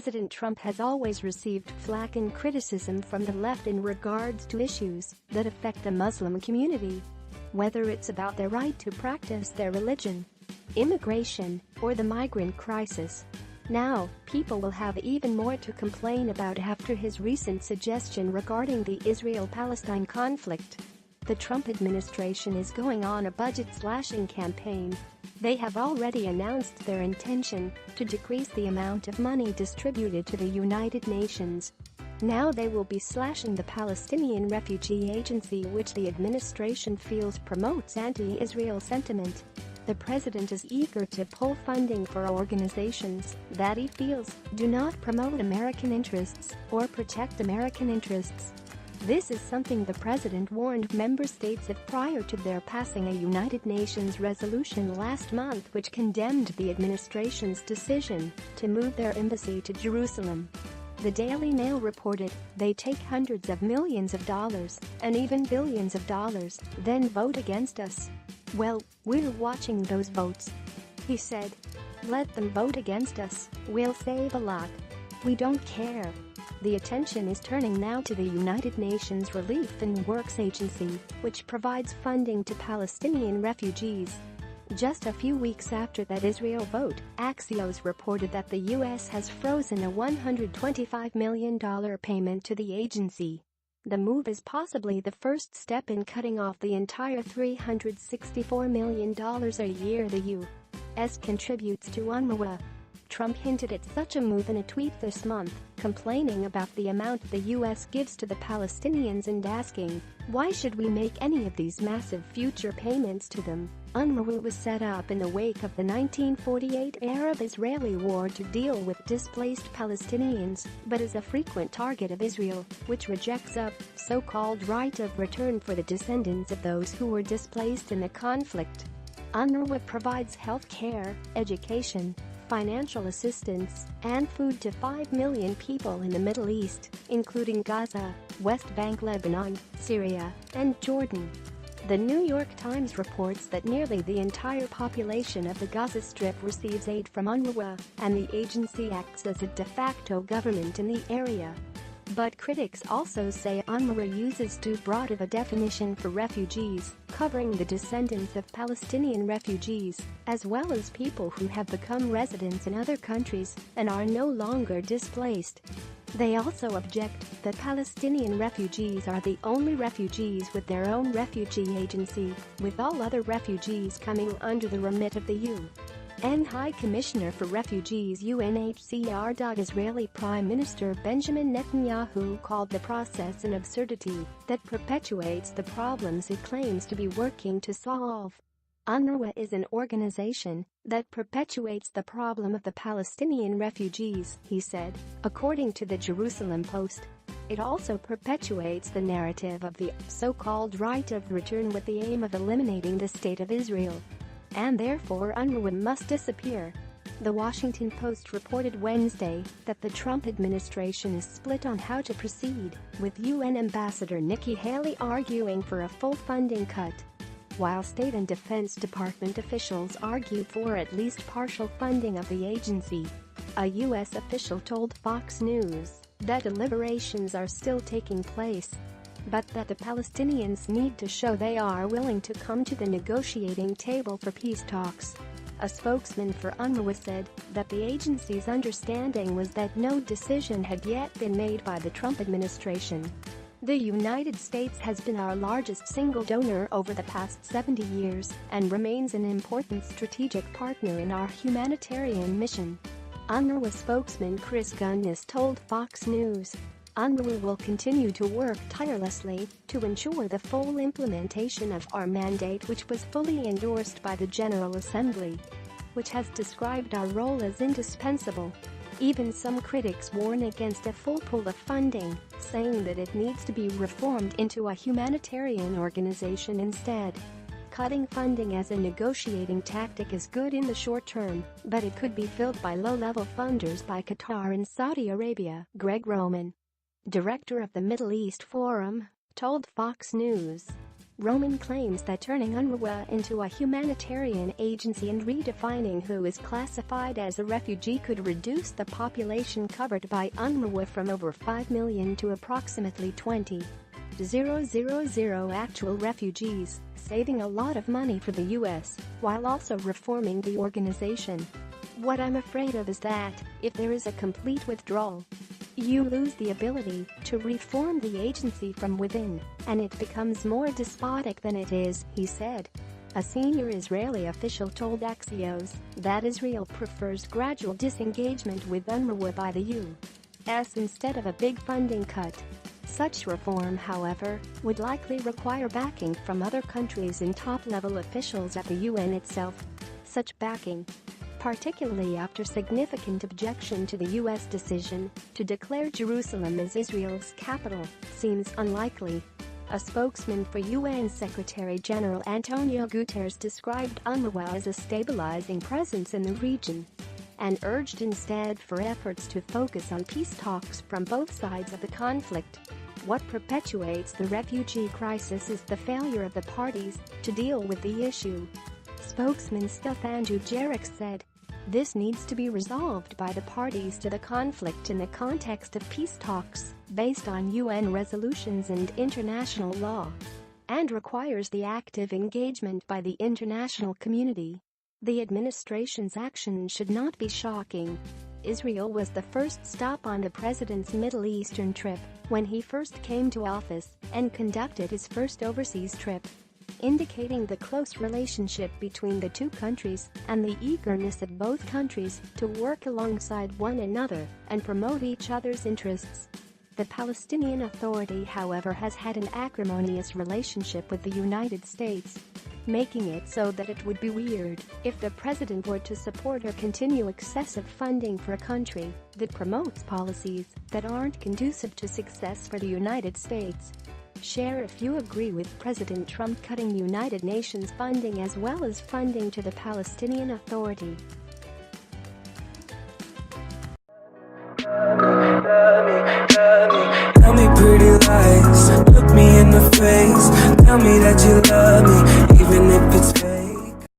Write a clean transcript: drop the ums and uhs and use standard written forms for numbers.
President Trump has always received flack and criticism from the left in regards to issues that affect the Muslim community. Whether it's about their right to practice their religion, immigration, or the migrant crisis. Now, people will have even more to complain about after his recent suggestion regarding the Israel-Palestine conflict. The Trump administration is going on a budget-slashing campaign. They have already announced their intention to decrease the amount of money distributed to the United Nations. Now they will be slashing the Palestinian Refugee Agency, which the administration feels promotes anti-Israel sentiment. The president is eager to pull funding for organizations that he feels do not promote American interests or protect American interests. This is something the president warned member states of prior to their passing a United Nations resolution last month which condemned the administration's decision to move their embassy to Jerusalem. The Daily Mail reported, "They take hundreds of millions of dollars, and even billions of dollars, then vote against us. Well, we're watching those votes," he said. "Let them vote against us, we'll save a lot. We don't care." The attention is turning now to the United Nations Relief and Works Agency, which provides funding to Palestinian refugees. Just a few weeks after that Israel vote, Axios reported that the U.S. has frozen a $125 million payment to the agency. The move is possibly the first step in cutting off the entire $364 million a year the U.S. contributes to UNRWA. Trump hinted at such a move in a tweet this month, complaining about the amount the U.S. gives to the Palestinians and asking, "Why should we make any of these massive future payments to them?" UNRWA was set up in the wake of the 1948 Arab-Israeli War to deal with displaced Palestinians, but is a frequent target of Israel, which rejects a so-called right of return for the descendants of those who were displaced in the conflict. UNRWA provides health care, education, financial assistance, and food to 5 million people in the Middle East, including Gaza, West Bank, Lebanon, Syria, and Jordan. The New York Times reports that nearly the entire population of the Gaza Strip receives aid from UNRWA, and the agency acts as a de facto government in the area. But critics also say UNRWA uses too broad of a definition for refugees, covering the descendants of Palestinian refugees, as well as people who have become residents in other countries and are no longer displaced. They also object that Palestinian refugees are the only refugees with their own refugee agency, with all other refugees coming under the remit of the UN High Commissioner for Refugees UNHCR. Israeli Prime Minister Benjamin Netanyahu called the process an absurdity that perpetuates the problems it claims to be working to solve. UNRWA is an organization that perpetuates the problem of the Palestinian refugees, he said, according to the Jerusalem Post. It also perpetuates the narrative of the so-called right of return with the aim of eliminating the State of Israel. And therefore UNRWA must disappear. The Washington Post reported Wednesday that the Trump administration is split on how to proceed, with UN Ambassador Nikki Haley arguing for a full funding cut, while State and Defense Department officials argue for at least partial funding of the agency. A U.S. official told Fox News that deliberations are still taking place, but that the Palestinians need to show they are willing to come to the negotiating table for peace talks. A spokesman for UNRWA said that the agency's understanding was that no decision had yet been made by the Trump administration. The United States has been our largest single donor over the past 70 years and remains an important strategic partner in our humanitarian mission. UNRWA spokesman Chris Gunness told Fox News, "UNRWA will continue to work tirelessly to ensure the full implementation of our mandate, which was fully endorsed by the General Assembly, which has described our role as indispensable." Even some critics warn against a full pull of funding, saying that it needs to be reformed into a humanitarian organization instead. Cutting funding as a negotiating tactic is good in the short term, but it could be filled by low-level funders by Qatar and Saudi Arabia. Greg Roman, director of the Middle East Forum, told Fox News, Roman claims that turning UNRWA into a humanitarian agency and redefining who is classified as a refugee could reduce the population covered by UNRWA from over 5 million to approximately 20,000 actual refugees, saving a lot of money for the US, while also reforming the organization. What I'm afraid of is that, if there is a complete withdrawal, you lose the ability to reform the agency from within, and it becomes more despotic than it is, he said. A senior Israeli official told Axios that Israel prefers gradual disengagement with UNRWA by the US instead of a big funding cut. Such reform, however, would likely require backing from other countries and top-level officials at the UN itself. Such backing, particularly after significant objection to the U.S. decision to declare Jerusalem as Israel's capital, seems unlikely. A spokesman for UN Secretary-General Antonio Guterres described UNRWA as a stabilizing presence in the region and urged instead for efforts to focus on peace talks from both sides of the conflict. What perpetuates the refugee crisis is the failure of the parties to deal with the issue. Spokesman Stefan Dujarric said, "This needs to be resolved by the parties to the conflict in the context of peace talks, based on UN resolutions and international law, and requires the active engagement by the international community." The administration's action should not be shocking. Israel was the first stop on the president's Middle Eastern trip when he first came to office and conducted his first overseas trip, indicating the close relationship between the two countries and the eagerness of both countries to work alongside one another and promote each other's interests. The Palestinian Authority, however, has had an acrimonious relationship with the United States, making it so that it would be weird if the president were to support or continue excessive funding for a country that promotes policies that aren't conducive to success for the United States. Share if you agree with President Trump cutting United Nations funding as well as funding to the Palestinian Authority. Tell me pretty lies, look me in the face, tell me that you love me, even if it's